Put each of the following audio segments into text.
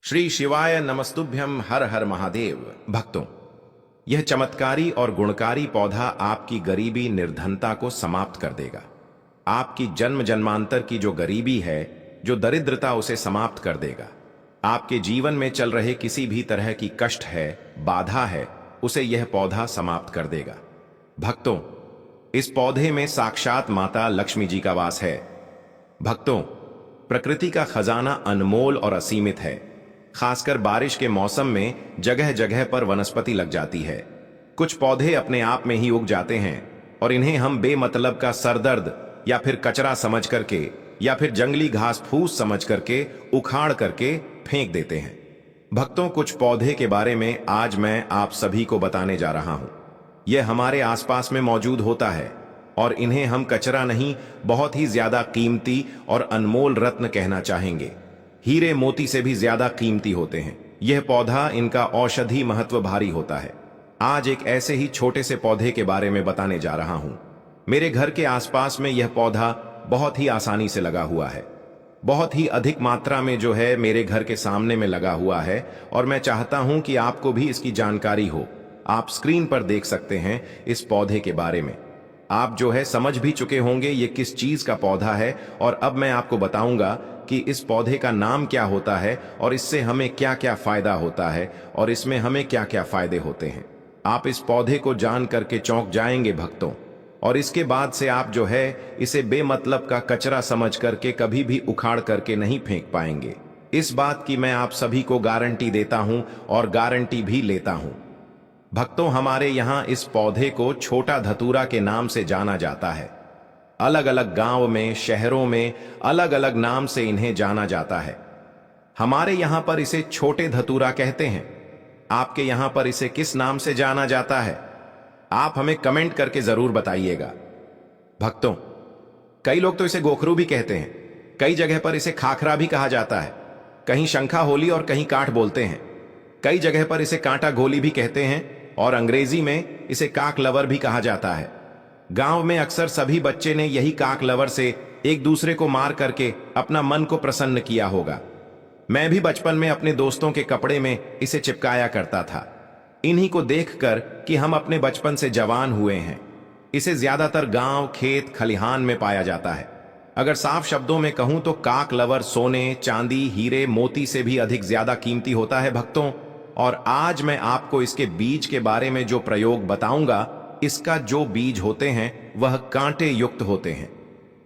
श्री शिवाय नमस्तुभ्यम। हर हर महादेव। भक्तों, यह चमत्कारी और गुणकारी पौधा आपकी गरीबी निर्धनता को समाप्त कर देगा। आपकी जन्म जन्मांतर की जो गरीबी है, जो दरिद्रता, उसे समाप्त कर देगा। आपके जीवन में चल रहे किसी भी तरह की कष्ट है, बाधा है, उसे यह पौधा समाप्त कर देगा। भक्तों, इस पौधे में साक्षात माता लक्ष्मी जी का वास है। भक्तों, प्रकृति का खजाना अनमोल और असीमित है। खासकर बारिश के मौसम में जगह जगह पर वनस्पति लग जाती है। कुछ पौधे अपने आप में ही उग जाते हैं और इन्हें हम बेमतलब का सरदर्द या फिर कचरा समझ करके या फिर जंगली घास फूस समझ करके उखाड़ करके फेंक देते हैं। भक्तों, कुछ पौधे के बारे में आज मैं आप सभी को बताने जा रहा हूं। यह हमारे आसपास में मौजूद होता है और इन्हें हम कचरा नहीं, बहुत ही ज्यादा कीमती और अनमोल रत्न कहना चाहेंगे। हीरे मोती से भी ज्यादा कीमती होते हैं। यह पौधा, इनका औषधि महत्व भारी होता है। आज एक ऐसे ही छोटे से पौधे के बारे में बताने जा रहा हूं। मेरे घर के आसपास में यह पौधा बहुत ही आसानी से लगा हुआ है। बहुत ही अधिक मात्रा में जो है मेरे घर के सामने में लगा हुआ है और मैं चाहता हूं कि आपको भी इसकी जानकारी हो। आप स्क्रीन पर देख सकते हैं इस पौधे के बारे में। आप जो है समझ भी चुके होंगे ये किस चीज का पौधा है और अब मैं आपको बताऊंगा कि इस पौधे का नाम क्या होता है और इससे हमें क्या क्या फायदा होता है और इसमें हमें क्या क्या फायदे होते हैं। आप इस पौधे को जान करके चौंक जाएंगे भक्तों, और इसके बाद से आप जो है इसे बेमतलब का कचरा समझ करके कभी भी उखाड़ करके नहीं फेंक पाएंगे। इस बात की मैं आप सभी को गारंटी देता हूं और गारंटी भी लेता हूं। भक्तों, हमारे यहां इस पौधे को छोटा धतूरा के नाम से जाना जाता है। अलग अलग गांव में, शहरों में अलग अलग नाम से इन्हें जाना जाता है। हमारे यहां पर इसे छोटे धतूरा कहते हैं। आपके यहां पर इसे किस नाम से जाना जाता है? आप हमें कमेंट करके जरूर बताइएगा। भक्तों, कई लोग तो इसे गोखरू भी कहते हैं। कई जगह पर इसे खाखरा भी कहा जाता है। कहीं शंखा होली और कहीं काठ बोलते हैं। कई जगह पर इसे कांटा गोली भी कहते हैं और अंग्रेजी में इसे काक लवर भी कहा जाता है। गांव में अक्सर सभी बच्चे ने यही काक लवर से एक दूसरे को मार करके अपना मन को प्रसन्न किया होगा। मैं भी बचपन में अपने दोस्तों के कपड़े में इसे चिपकाया करता था, इन्हीं को देखकर कि हम अपने बचपन से जवान हुए हैं। इसे ज्यादातर गांव, खेत, खलिहान में पाया जाता है। अगर साफ शब्दों में कहूं तो काक लवर सोने, चांदी, हीरे, मोती से भी अधिक ज्यादा कीमती होता है भक्तों। और आज मैं आपको इसके बीज के बारे में जो प्रयोग बताऊंगा, इसका जो बीज होते हैं वह कांटे युक्त होते हैं।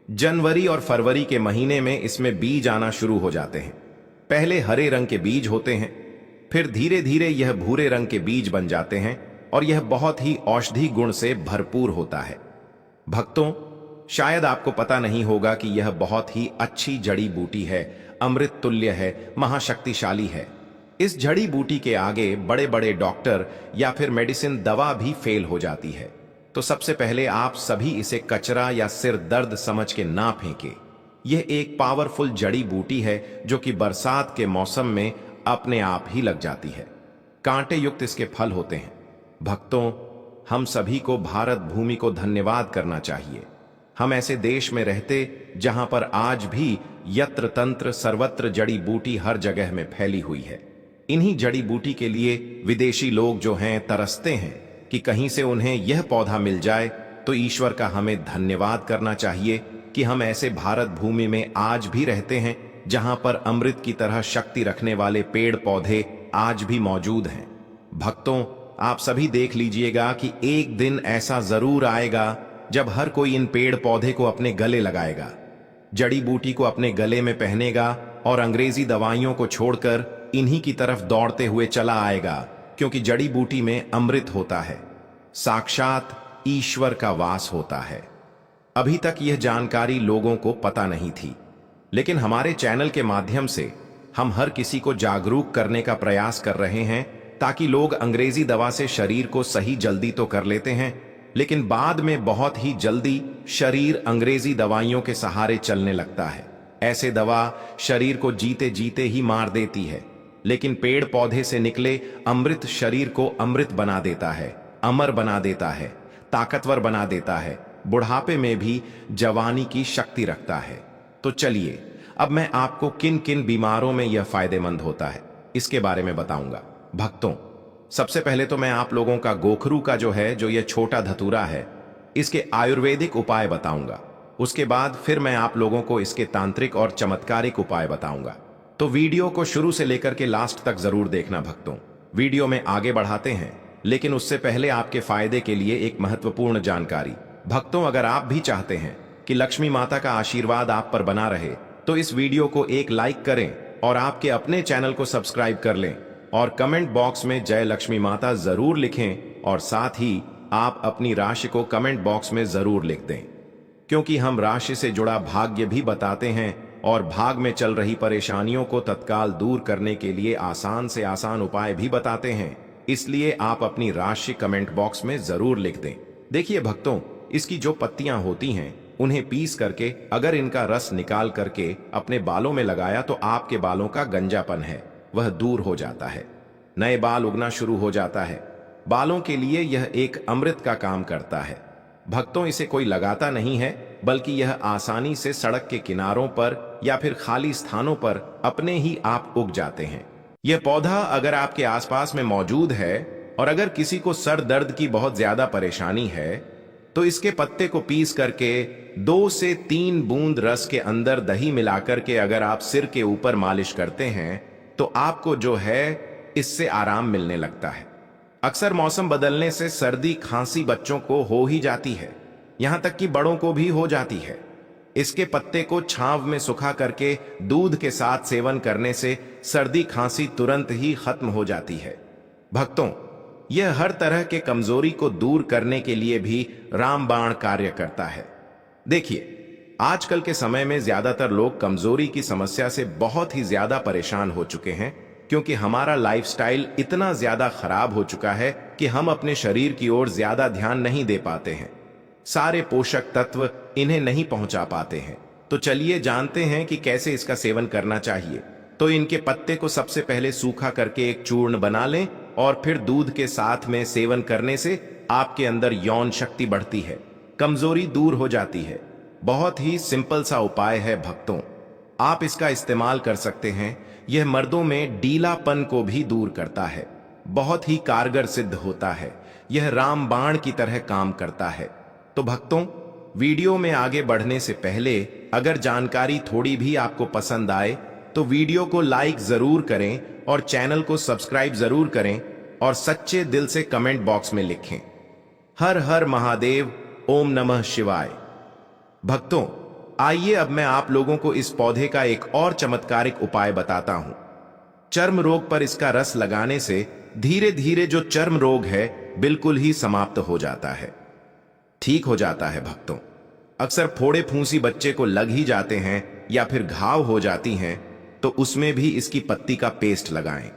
जनवरी और फरवरी के महीने में इसमें बीज आना शुरू हो जाते हैं। पहले हरे रंग के बीज होते हैं, फिर धीरे धीरे यह भूरे रंग के बीज बन जाते हैं और यह बहुत ही औषधि गुण से भरपूर होता है। भक्तों, शायद आपको पता नहीं होगा कि यह बहुत ही अच्छी जड़ी बूटी है, अमृत तुल्य है, महाशक्तिशाली है। इस जड़ी बूटी के आगे बड़े बड़े डॉक्टर या फिर मेडिसिन दवा भी फेल हो जाती है। तो सबसे पहले आप सभी इसे कचरा या सिर दर्द समझ के ना फेंके। यह एक पावरफुल जड़ी बूटी है जो कि बरसात के मौसम में अपने आप ही लग जाती है। कांटे युक्त इसके फल होते हैं। भक्तों, हम सभी को भारत भूमि को धन्यवाद करना चाहिए। हम ऐसे देश में रहते जहां पर आज भी यत्र तंत्र सर्वत्र जड़ी बूटी हर जगह में फैली हुई है। इन्हीं जड़ी बूटी के लिए विदेशी लोग जो हैं तरसते हैं कि कहीं से उन्हें यह पौधा मिल जाए। तो ईश्वर का हमें धन्यवाद करना चाहिए कि हम ऐसे भारत भूमि में आज भी रहते हैं जहां पर अमृत की तरह शक्ति रखने वाले पेड़ पौधे आज भी मौजूद हैं। भक्तों, आप सभी देख लीजिएगा कि एक दिन ऐसा जरूर आएगा जब हर कोई इन पेड़ पौधे को अपने गले लगाएगा, जड़ी बूटी को अपने गले में पहनेगा और अंग्रेजी दवाइयों को छोड़कर इन्हीं की तरफ दौड़ते हुए चला आएगा, क्योंकि जड़ी बूटी में अमृत होता है, साक्षात ईश्वर का वास होता है। अभी तक यह जानकारी लोगों को पता नहीं थी, लेकिन हमारे चैनल के माध्यम से हम हर किसी को जागरूक करने का प्रयास कर रहे हैं, ताकि लोग अंग्रेजी दवा से शरीर को सही जल्दी तो कर लेते हैं, लेकिन बाद में बहुत ही जल्दी शरीर अंग्रेजी दवाइयों के सहारे चलने लगता है। ऐसे दवा शरीर को जीते जीते ही मार देती है, लेकिन पेड़ पौधे से निकले अमृत शरीर को अमृत बना देता है, अमर बना देता है, ताकतवर बना देता है, बुढ़ापे में भी जवानी की शक्ति रखता है। तो चलिए अब मैं आपको किन किन बीमारों में यह फायदेमंद होता है इसके बारे में बताऊंगा। भक्तों, सबसे पहले तो मैं आप लोगों का गोखरू का जो ये छोटा धतूरा है, इसके आयुर्वेदिक उपाय बताऊंगा। उसके बाद फिर मैं आप लोगों को इसके तांत्रिक और चमत्कारिक उपाय बताऊंगा। तो वीडियो को शुरू से लेकर के लास्ट तक जरूर देखना भक्तों। वीडियो में आगे बढ़ाते हैं, लेकिन उससे पहले आपके फायदे के लिए एक महत्वपूर्ण जानकारी। भक्तों, अगर आप भी चाहते हैं कि लक्ष्मी माता का आशीर्वाद आप पर बना रहे, तो इस वीडियो को एक लाइक करें और आपके अपने चैनल को सब्सक्राइब कर लें और कमेंट बॉक्स में जय लक्ष्मी माता जरूर लिखें और साथ ही आप अपनी राशि को कमेंट बॉक्स में जरूर लिख दें, क्योंकि हम राशि से जुड़ा भाग्य भी बताते हैं और भाग में चल रही परेशानियों को तत्काल दूर करने के लिए आसान से आसान उपाय भी बताते हैं। इसलिए आप अपनी राशि कमेंट बॉक्स में जरूर लिख दें। देखिए भक्तों, इसकी जो पत्तियां होती हैं उन्हें पीस करके अगर इनका रस निकाल करके अपने बालों में लगाया तो आपके बालों का गंजापन है वह दूर हो जाता है, नए बाल उगना शुरू हो जाता है। बालों के लिए यह एक अमृत का काम करता है। भक्तों, इसे कोई लगाता नहीं है, बल्कि यह आसानी से सड़क के किनारों पर या फिर खाली स्थानों पर अपने ही आप उग जाते हैं। यह पौधा अगर आपके आसपास में मौजूद है और अगर किसी को सर दर्द की बहुत ज्यादा परेशानी है, तो इसके पत्ते को पीस करके 2 से 3 बूंद रस के अंदर दही मिलाकर के अगर आप सिर के ऊपर मालिश करते हैं तो आपको इससे आराम मिलने लगता है। अक्सर मौसम बदलने से सर्दी खांसी बच्चों को हो ही जाती है, यहां तक कि बड़ों को भी हो जाती है। इसके पत्ते को छांव में सुखा करके दूध के साथ सेवन करने से सर्दी खांसी तुरंत ही खत्म हो जाती है। भक्तों, यह हर तरह के कमजोरी को दूर करने के लिए भी रामबाण कार्य करता है। देखिए, आजकल के समय में ज्यादातर लोग कमजोरी की समस्या से बहुत ही ज्यादा परेशान हो चुके हैं, क्योंकि हमारा लाइफस्टाइल इतना ज्यादा खराब हो चुका है कि हम अपने शरीर की ओर ज्यादा ध्यान नहीं दे पाते हैं। सारे पोषक तत्व इन्हें नहीं पहुंचा पाते हैं। तो चलिए जानते हैं कि कैसे इसका सेवन करना चाहिए। तो इनके पत्ते को सबसे पहले सूखा करके एक चूर्ण बना लें और फिर दूध के साथ में सेवन करने से आपके अंदर यौन शक्ति बढ़ती है, कमजोरी दूर हो जाती है। बहुत ही सिंपल सा उपाय है भक्तों, आप इसका इस्तेमाल कर सकते हैं। यह मर्दों में डीलापन को भी दूर करता है, बहुत ही कारगर सिद्ध होता है। यह रामबाण की तरह काम करता है। तो भक्तों, वीडियो में आगे बढ़ने से पहले अगर जानकारी थोड़ी भी आपको पसंद आए तो वीडियो को लाइक जरूर करें और चैनल को सब्सक्राइब जरूर करें और सच्चे दिल से कमेंट बॉक्स में लिखें हर हर महादेव, ओम नमः शिवाय। भक्तों, आइए अब मैं आप लोगों को इस पौधे का एक और चमत्कारिक उपाय बताता हूं। चर्म रोग पर इसका रस लगाने से धीरे धीरे जो चर्म रोग है बिल्कुल ही समाप्त हो जाता है, ठीक हो जाता है। भक्तों, अक्सर फोड़े फूंसी बच्चे को लग ही जाते हैं या फिर घाव हो जाती हैं, तो उसमें भी इसकी पत्ती का पेस्ट लगाएं।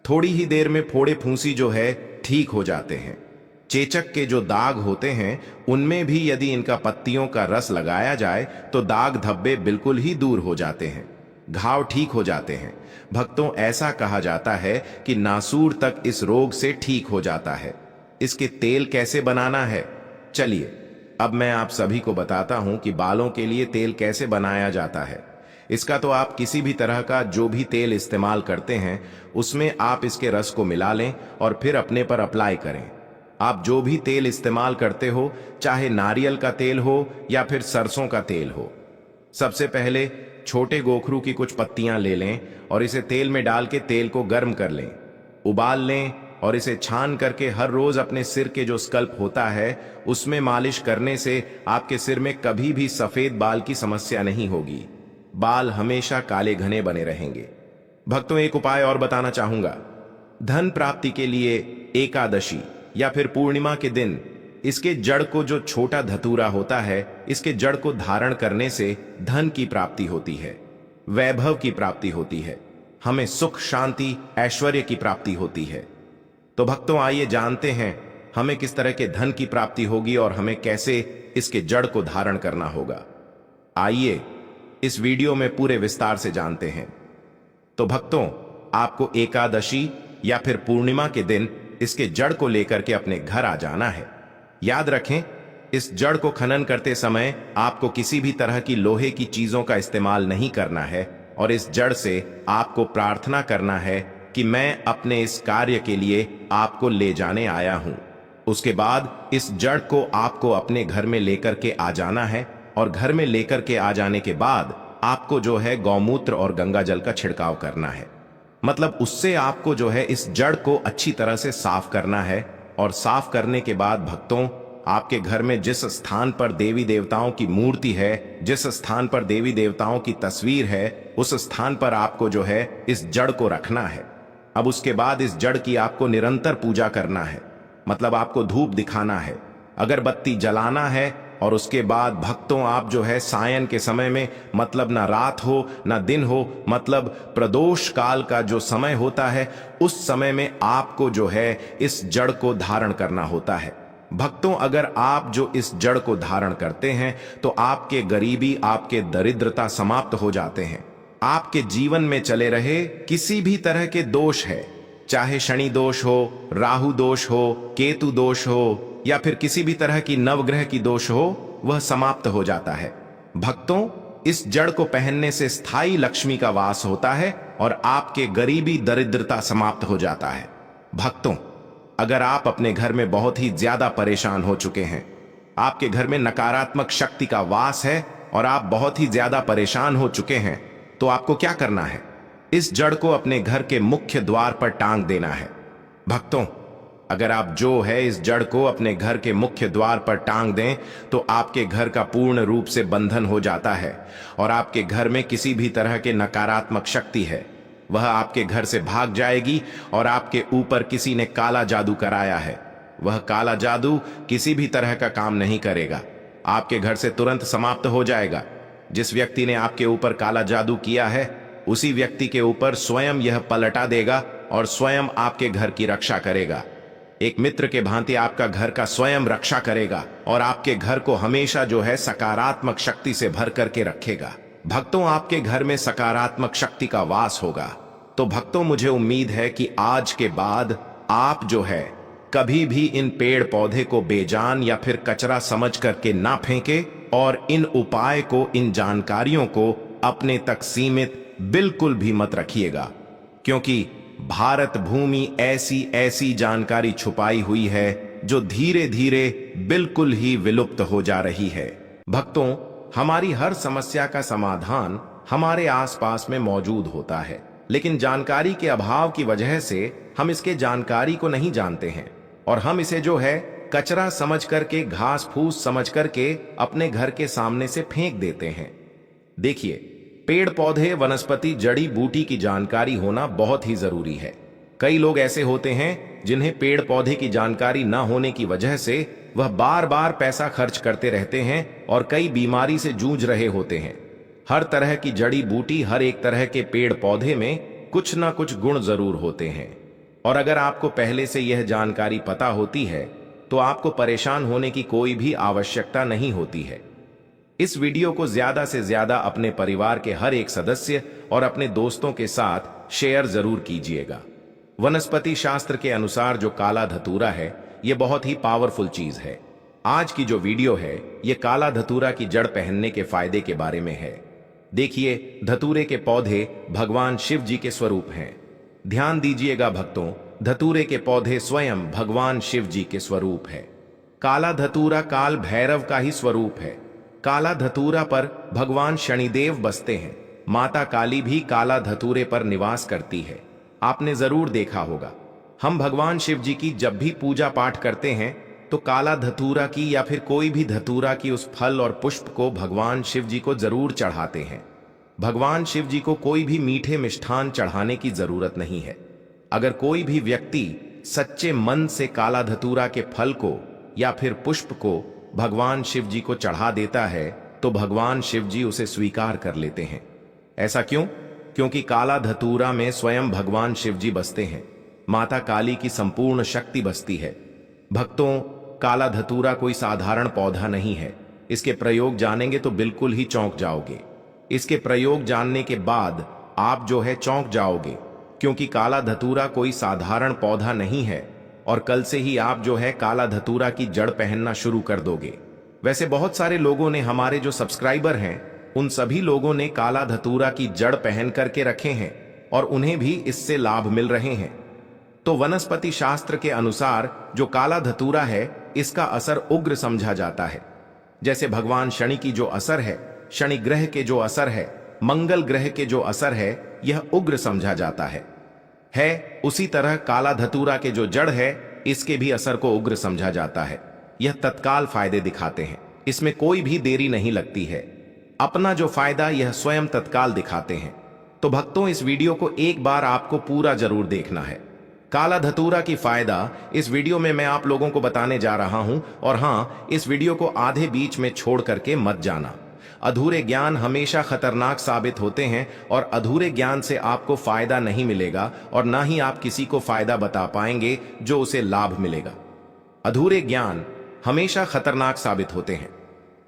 थोड़ी ही देर में फोड़े फूंसी ठीक हो जाते हैं। चेचक के जो दाग होते हैं उनमें भी यदि इनका पत्तियों का रस लगाया जाए तो दाग धब्बे बिल्कुल ही दूर हो जाते हैं, घाव ठीक हो जाते हैं। भक्तों, ऐसा कहा जाता है कि नासूर तक इस रोग से ठीक हो जाता है। इसके तेल कैसे बनाना है, चलिए अब मैं आप सभी को बताता हूं कि बालों के लिए तेल कैसे बनाया जाता है। इसका तो आप किसी भी तरह का जो भी तेल इस्तेमाल करते हैं उसमें आप इसके रस को मिला लें और फिर अपने पर अप्लाई करें। आप जो भी तेल इस्तेमाल करते हो, चाहे नारियल का तेल हो या फिर सरसों का तेल हो, सबसे पहले छोटे गोखरू की कुछ पत्तियां ले लें और इसे तेल में डाल के तेल को गर्म कर लें, उबाल लें और इसे छान करके हर रोज अपने सिर के जो स्कल्प होता है उसमें मालिश करने से आपके सिर में कभी भी सफेद बाल की समस्या नहीं होगी, बाल हमेशा काले घने बने रहेंगे। भक्तों, एक उपाय और बताना चाहूंगा। धन प्राप्ति के लिए एकादशी या फिर पूर्णिमा के दिन इसके जड़ को जो छोटा धतूरा होता है, इसके जड़ को धारण करने से धन की प्राप्ति होती है, वैभव की प्राप्ति होती है, हमें सुख शांति ऐश्वर्य की प्राप्ति होती है। तो भक्तों, आइए जानते हैं हमें किस तरह के धन की प्राप्ति होगी और हमें कैसे इसके जड़ को धारण करना होगा। आइए इस वीडियो में पूरे विस्तार से जानते हैं। तो भक्तों, आपको एकादशी या फिर पूर्णिमा के दिन इसके जड़ को लेकर के अपने घर आ जाना है। याद रखें, इस जड़ को खनन करते समय आपको किसी भी तरह की लोहे की चीजों का इस्तेमाल नहीं करना है और इस जड़ से आपको प्रार्थना करना है कि मैं अपने इस कार्य के लिए आपको ले जाने आया हूं। उसके बाद इस जड़ को आपको अपने घर में लेकर के आ जाना है, और घर में लेकर के आ जाने के बाद आपको जो है गौमूत्र और गंगा जल का छिड़काव करना है। मतलब उससे आपको जो है इस जड़ को अच्छी तरह से साफ करना है। और साफ करने के बाद भक्तों, आपके घर में जिस स्थान पर देवी देवताओं की मूर्ति है, जिस स्थान पर देवी देवताओं की तस्वीर है, उस स्थान पर आपको जो है इस जड़ को रखना है। अब उसके बाद इस जड़ की आपको निरंतर पूजा करना है। मतलब आपको धूप दिखाना है, अगरबत्ती जलाना है। और उसके बाद भक्तों, आप जो है सायं के समय में, मतलब ना रात हो ना दिन हो, मतलब प्रदोष काल का जो समय होता है, उस समय में आपको जो है इस जड़ को धारण करना होता है। भक्तों, अगर आप जो इस जड़ को धारण करते हैं तो आपके गरीबी, आपके दरिद्रता समाप्त हो जाते हैं। आपके जीवन में चले रहे किसी भी तरह के दोष है, चाहे शनि दोष हो, राहु दोष हो, केतु दोष हो, या फिर किसी भी तरह की नवग्रह की दोष हो, वह समाप्त हो जाता है। भक्तों, इस जड़ को पहनने से स्थायी लक्ष्मी का वास होता है और आपके गरीबी दरिद्रता समाप्त हो जाता है। भक्तों, अगर आप अपने घर में बहुत ही ज्यादा परेशान हो चुके हैं, आपके घर में नकारात्मक शक्ति का वास है और आप बहुत ही ज्यादा परेशान हो चुके हैं, तो आपको क्या करना है? इस जड़ को अपने घर के मुख्य द्वार पर टांग देना है। भक्तों, अगर आप जो है इस जड़ को अपने घर के मुख्य द्वार पर टांग दें तो आपके घर का पूर्ण रूप से बंधन हो जाता है और आपके घर में किसी भी तरह के नकारात्मक शक्ति है, वह आपके घर से भाग जाएगी। और आपके ऊपर किसी ने काला जादू कराया है, वह काला जादू किसी भी तरह का काम नहीं करेगा, आपके घर से तुरंत समाप्त हो जाएगा। जिस व्यक्ति ने आपके ऊपर काला जादू किया है, उसी व्यक्ति के ऊपर स्वयं यह पलटा देगा और स्वयं आपके घर की रक्षा करेगा। एक मित्र के भांति आपका घर का स्वयं रक्षा करेगा और आपके घर को हमेशा जो है सकारात्मक शक्ति से भर करके रखेगा। भक्तों, आपके घर में सकारात्मक शक्ति का वास होगा। तो भक्तों, मुझे उम्मीद है कि आज के बाद आप जो है कभी भी इन पेड़ पौधे को बेजान या फिर कचरा समझ करके ना फेंके, और इन उपाय को, इन जानकारियों को अपने तक सीमित बिल्कुल भी मत रखिएगा, क्योंकि भारत भूमि ऐसी ऐसी जानकारी छुपाई हुई है जो धीरे धीरे बिल्कुल ही विलुप्त हो जा रही है। भक्तों, हमारी हर समस्या का समाधान हमारे आसपास में मौजूद होता है, लेकिन जानकारी के अभाव की वजह से हम इसके जानकारी को नहीं जानते हैं और हम इसे जो है कचरा समझ करके, घास फूस समझ करके अपने घर के सामने से फेंक देते हैं। देखिए, पेड़ पौधे, वनस्पति, जड़ी बूटी की जानकारी होना बहुत ही जरूरी है। कई लोग ऐसे होते हैं जिन्हें पेड़ पौधे की जानकारी न होने की वजह से वह बार बार पैसा खर्च करते रहते हैं और कई बीमारी से जूझ रहे होते हैं। हर तरह की जड़ी बूटी, हर एक तरह के पेड़ पौधे में कुछ ना कुछ गुण जरूर होते हैं, और अगर आपको पहले से यह जानकारी पता होती है तो आपको परेशान होने की कोई भी आवश्यकता नहीं होती है। इस वीडियो को ज्यादा से ज्यादा अपने परिवार के हर एक सदस्य और अपने दोस्तों के साथ शेयर जरूर कीजिएगा। वनस्पति शास्त्र के अनुसार जो काला धतूरा है, यह बहुत ही पावरफुल चीज है। आज की जो वीडियो है, यह काला धतूरा की जड़ पहनने के फायदे के बारे में है। देखिए, धतूरे के पौधे भगवान शिव जी के स्वरूप हैं। ध्यान दीजिएगा भक्तों, धतूरे के पौधे स्वयं भगवान शिव जी के स्वरूप है। काला धतूरा काल भैरव का ही स्वरूप है। काला धतूरा पर भगवान शनिदेव बसते हैं। माता काली भी काला धतूरे पर निवास करती है। आपने जरूर देखा होगा, हम भगवान शिव जी की जब भी पूजा पाठ करते हैं तो काला धतूरा की या फिर कोई भी धतूरा की उस फल और पुष्प को भगवान शिव जी को जरूर चढ़ाते हैं। भगवान शिव जी को कोई भी मीठे मिष्ठान चढ़ाने की जरूरत नहीं है। अगर कोई भी व्यक्ति सच्चे मन से काला धतूरा के फल को या फिर पुष्प को भगवान शिव जी को चढ़ा देता है तो भगवान शिव जी उसे स्वीकार कर लेते हैं। ऐसा क्यों? क्योंकि काला धतूरा में स्वयं भगवान शिव जी बसते हैं। माता काली की संपूर्ण शक्ति बसती है। भक्तों, काला धतूरा कोई साधारण पौधा नहीं है। इसके प्रयोग जानेंगे तो बिल्कुल ही चौंक जाओगे। इसके प्रयोग जानने के बाद आप जो है चौंक जाओगे, क्योंकि काला धतूरा कोई साधारण पौधा नहीं है और कल से ही आप जो है काला धतूरा की जड़ पहनना शुरू कर दोगे। वैसे बहुत सारे लोगों ने, हमारे जो सब्सक्राइबर हैं, उन सभी लोगों ने काला धतूरा की जड़ पहन करके रखे हैं और उन्हें भी इससे लाभ मिल रहे हैं। तो वनस्पति शास्त्र के अनुसार जो काला धतूरा है, इसका असर उग्र समझा जाता है। जैसे भगवान शनि की जो असर है, शनि ग्रह के जो असर है, मंगल ग्रह के जो असर है, यह उग्र समझा जाता है। उसी तरह काला धतूरा के जो जड़ है, इसके भी असर को उग्र समझा जाता है। यह तत्काल फायदे दिखाते हैं, इसमें कोई भी देरी नहीं लगती है। अपना जो फायदा यह स्वयं तत्काल दिखाते हैं। तो भक्तों, इस वीडियो को एक बार आपको पूरा जरूर देखना है। काला धतूरा की फायदा इस वीडियो में मैं आप लोगों को बताने जा रहा हूं। और हां, इस वीडियो को आधे बीच में छोड़ करके मत जाना। अधूरे ज्ञान हमेशा खतरनाक साबित होते हैं और अधूरे ज्ञान से आपको फायदा नहीं मिलेगा और ना ही आप किसी को फायदा बता पाएंगे जो उसे लाभ मिलेगा। अधूरे ज्ञान हमेशा खतरनाक साबित होते हैं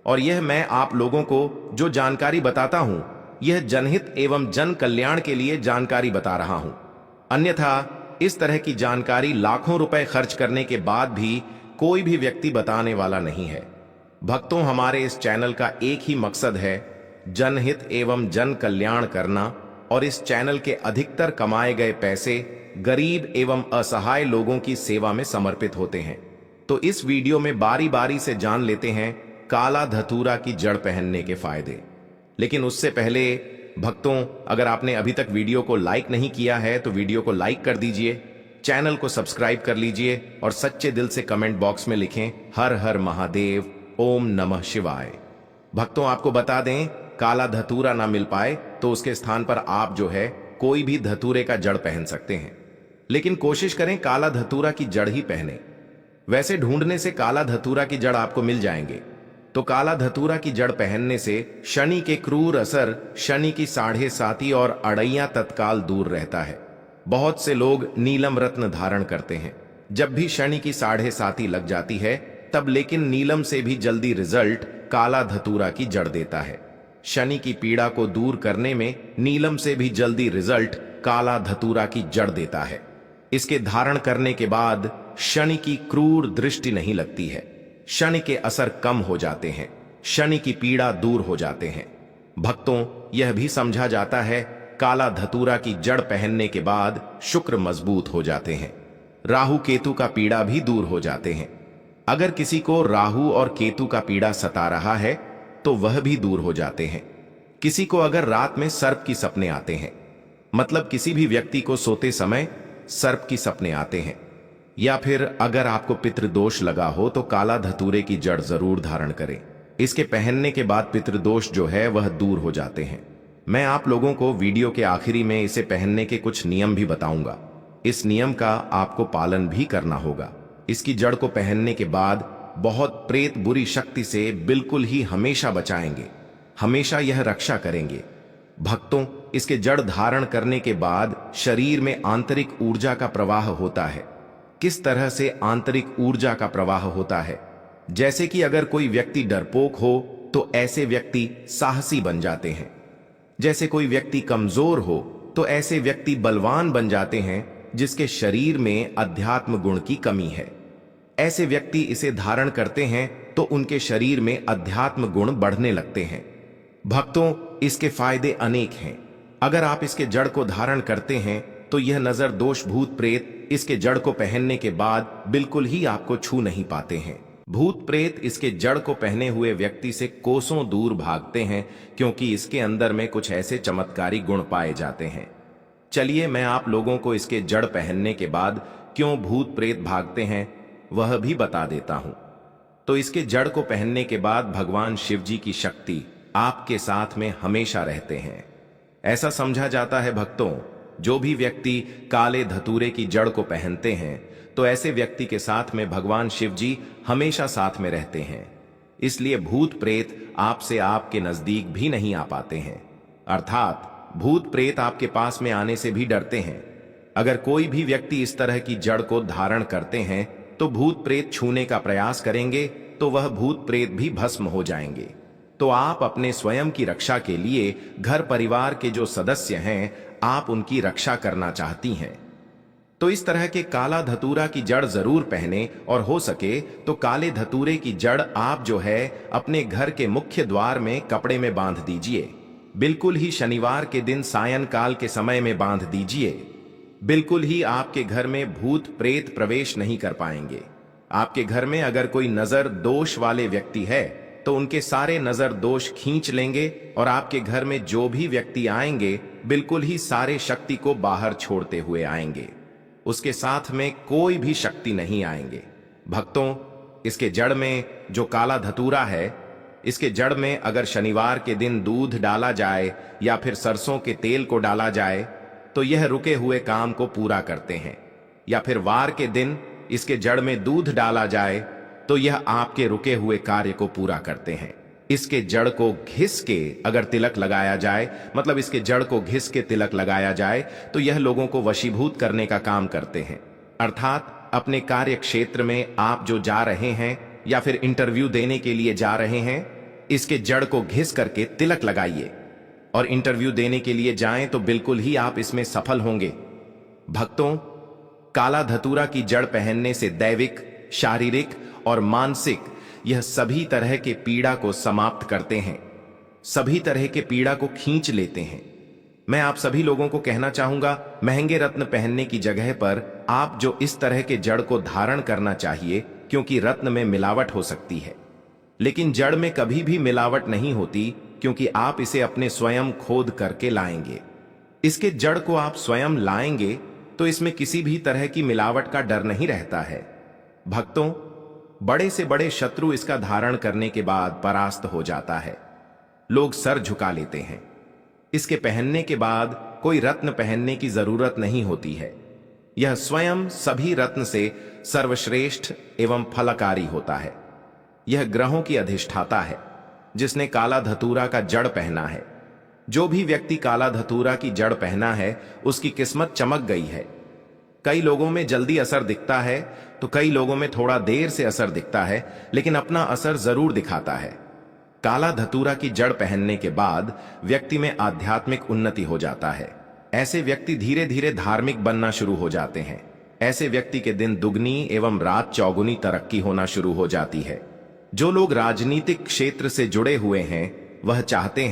और यह मैं आप लोगों को जो जानकारी बताता हूं, यह जनहित एवं जन कल्याण के लिए जानकारी बता रहा हूं। अन्यथा इस तरह की जानकारी लाखों रुपए खर्च करने के बाद भी कोई भी व्यक्ति बताने वाला नहीं है। भक्तों, हमारे इस चैनल का एक ही मकसद है, जनहित एवं जन कल्याण करना, और इस चैनल के अधिकतर कमाए गए पैसे गरीब एवं असहाय लोगों की सेवा में समर्पित होते हैं। तो इस वीडियो में बारी बारी से जान लेते हैं काला धतूरा की जड़ पहनने के फायदे। लेकिन उससे पहले भक्तों, अगर आपने अभी तक वीडियो को लाइक नहीं किया है तो वीडियो को लाइक कर दीजिए, चैनल को सब्सक्राइब कर लीजिए और सच्चे दिल से कमेंट बॉक्स में लिखें हर हर महादेव, ओम नमः शिवाय। भक्तों, आपको बता दें, काला धतूरा ना मिल पाए तो उसके स्थान पर आप जो है कोई भी धतूरे का जड़ पहन सकते हैं। लेकिन कोशिश करें काला धतूरा की जड़ ही पहने। वैसे ढूंढने से काला धतूरा की जड़ आपको मिल जाएंगे। तो काला धतूरा की जड़ पहनने से शनि के क्रूर असर, शनि की 7.5 और अड़ैया तत्काल दूर रहता है। बहुत से लोग नीलम रत्न धारण करते हैं। जब भी शनि की 7.5 लग जाती है तब, लेकिन नीलम से भी जल्दी रिजल्ट काला धतूरा की जड़ देता है। शनि की पीड़ा को दूर करने में नीलम से भी जल्दी रिजल्ट काला धतूरा की जड़ देता है। इसके धारण करने के बाद शनि की क्रूर दृष्टि नहीं लगती है, शनि के असर कम हो जाते हैं, शनि की पीड़ा दूर हो जाते हैं। भक्तों, यह भी समझा जाता है काला धतूरा की जड़ पहनने के बाद शुक्र मजबूत हो जाते हैं, राहु केतु का पीड़ा भी दूर हो जाते हैं। अगर किसी को राहु और केतु का पीड़ा सता रहा है तो वह भी दूर हो जाते हैं। किसी को अगर रात में सर्प की सपने आते हैं, मतलब किसी भी व्यक्ति को सोते समय सर्प की सपने आते हैं, या फिर अगर आपको पितृदोष लगा हो तो काला धतूरे की जड़ जरूर धारण करें। इसके पहनने के बाद पितृदोष जो है वह दूर हो जाते हैं। मैं आप लोगों को वीडियो के आखिरी में इसे पहनने के कुछ नियम भी बताऊंगा। इस नियम का आपको पालन भी करना होगा। इसकी जड़ को पहनने के बाद बहुत प्रेत बुरी शक्ति से बिल्कुल ही हमेशा बचाएंगे, हमेशा यह रक्षा करेंगे। भक्तों, इसके जड़ धारण करने के बाद शरीर में आंतरिक ऊर्जा का प्रवाह होता है। किस तरह से आंतरिक ऊर्जा का प्रवाह होता है? जैसे कि अगर कोई व्यक्ति डरपोक हो तो ऐसे व्यक्ति साहसी बन जाते हैं। जैसे कोई व्यक्ति कमजोर हो तो ऐसे व्यक्ति बलवान बन जाते हैं जिसके शरीर में अध्यात्म गुण की कमी है। ऐसे व्यक्ति इसे धारण करते हैं तो उनके शरीर में अध्यात्म गुण बढ़ने लगते हैं। भक्तों, इसके फायदे अनेक हैं। अगर आप इसके जड़ को धारण करते हैं तो यह नजर दोष भूत प्रेत इसके जड़ को पहनने के बाद बिल्कुल ही आपको छू नहीं पाते हैं। भूत प्रेत इसके जड़ को पहने हुए व्यक्ति से कोसों दूर भागते हैं, क्योंकि इसके अंदर में कुछ ऐसे चमत्कारी गुण पाए जाते हैं। चलिए, मैं आप लोगों को इसके जड़ पहनने के बाद क्यों भूत प्रेत भागते हैं वह भी बता देता हूं। तो इसके जड़ को पहनने के बाद भगवान शिव जी की शक्ति आपके साथ में हमेशा रहते हैं। ऐसा समझा जाता है भक्तों, जो भी व्यक्ति काले धतूरे की जड़ को पहनते हैं तो ऐसे व्यक्ति के साथ में भगवान शिव जी हमेशा साथ में रहते हैं। इसलिए भूत प्रेत आपसे आपके नजदीक भी नहीं आ पाते हैं, अर्थात भूत प्रेत आपके पास में आने से भी डरते हैं। अगर कोई भी व्यक्ति इस तरह की जड़ को धारण करते हैं तो भूत प्रेत छूने का प्रयास करेंगे तो वह भूत प्रेत भी भस्म हो जाएंगे। तो आप अपने स्वयं की रक्षा के लिए घर परिवार के जो सदस्य हैं, आप उनकी रक्षा करना चाहती हैं तो इस तरह के काला धतूरा की जड़ जरूर पहने, और हो सके तो काले धतूरे की जड़ आप जो है अपने घर के मुख्य द्वार में कपड़े में बांध दीजिए। बिल्कुल ही शनिवार के दिन सायंकाल के समय में बांध दीजिए। बिल्कुल ही आपके घर में भूत प्रेत प्रवेश नहीं कर पाएंगे। आपके घर में अगर कोई नजर दोष वाले व्यक्ति है तो उनके सारे नजर दोष खींच लेंगे और आपके घर में जो भी व्यक्ति आएंगे बिल्कुल ही सारे शक्ति को बाहर छोड़ते हुए आएंगे। उसके साथ में कोई भी शक्ति नहीं आएंगे। भक्तों, इसके जड़ में जो काला धतूरा है, इसके जड़ में अगर शनिवार के दिन दूध डाला जाए या फिर सरसों के तेल को डाला जाए तो यह रुके हुए काम को पूरा करते हैं। या फिर वार के दिन इसके जड़ में दूध डाला जाए तो यह आपके रुके हुए कार्य को पूरा करते हैं। इसके जड़ को घिस के अगर तिलक लगाया जाए, मतलब इसके जड़ को घिस के तिलक लगाया जाए तो यह लोगों को वशीभूत करने का काम करते हैं। अर्थात अपने कार्य क्षेत्र में आप जो जा रहे हैं या फिर इंटरव्यू देने के लिए जा रहे हैं, इसके जड़ को घिस करके तिलक लगाइए और इंटरव्यू देने के लिए जाएं तो बिल्कुल ही आप इसमें सफल होंगे। भक्तों, काला धतूरा की जड़ पहनने से दैविक, शारीरिक और मानसिक यह सभी तरह के पीड़ा को समाप्त करते हैं, सभी तरह के पीड़ा को खींच लेते हैं। मैं आप सभी लोगों को कहना चाहूंगा, महंगे रत्न पहनने की जगह पर आप जो इस तरह के जड़ को धारण करना चाहिए, क्योंकि रत्न में मिलावट हो सकती है लेकिन जड़ में कभी भी मिलावट नहीं होती, क्योंकि आप इसे अपने स्वयं खोद करके लाएंगे। इसके जड़ को आप स्वयं लाएंगे तो इसमें किसी भी तरह की मिलावट का डर नहीं रहता है। भक्तों, बड़े से बड़े शत्रु इसका धारण करने के बाद परास्त हो जाता है। लोग सर झुका लेते हैं। इसके पहनने के बाद कोई रत्न पहनने की जरूरत नहीं होती है। यह स्वयं सभी रत्न से सर्वश्रेष्ठ एवं फलकारी होता है। यह ग्रहों की अधिष्ठाता है। जिसने काला धतूरा का जड़ पहना है, जो भी व्यक्ति काला धतूरा की जड़ पहना है, उसकी किस्मत चमक गई है। कई लोगों में जल्दी असर दिखता है तो कई लोगों में थोड़ा देर से असर दिखता है, लेकिन अपना असर जरूर दिखाता है। काला धतूरा की जड़ पहनने के बाद व्यक्ति में आध्यात्मिक उन्नति हो जाता है। ऐसे व्यक्ति धीरे धीरे धार्मिक बनना शुरू हो जाते हैं। ऐसे व्यक्ति के दिन दुगनी एवं रात चौगुनी तरक्की होना शुरू हो जाती है। जो लोग राजनीतिक क्षेत्र से जुड़े हुए हैं, वह चाहते हैं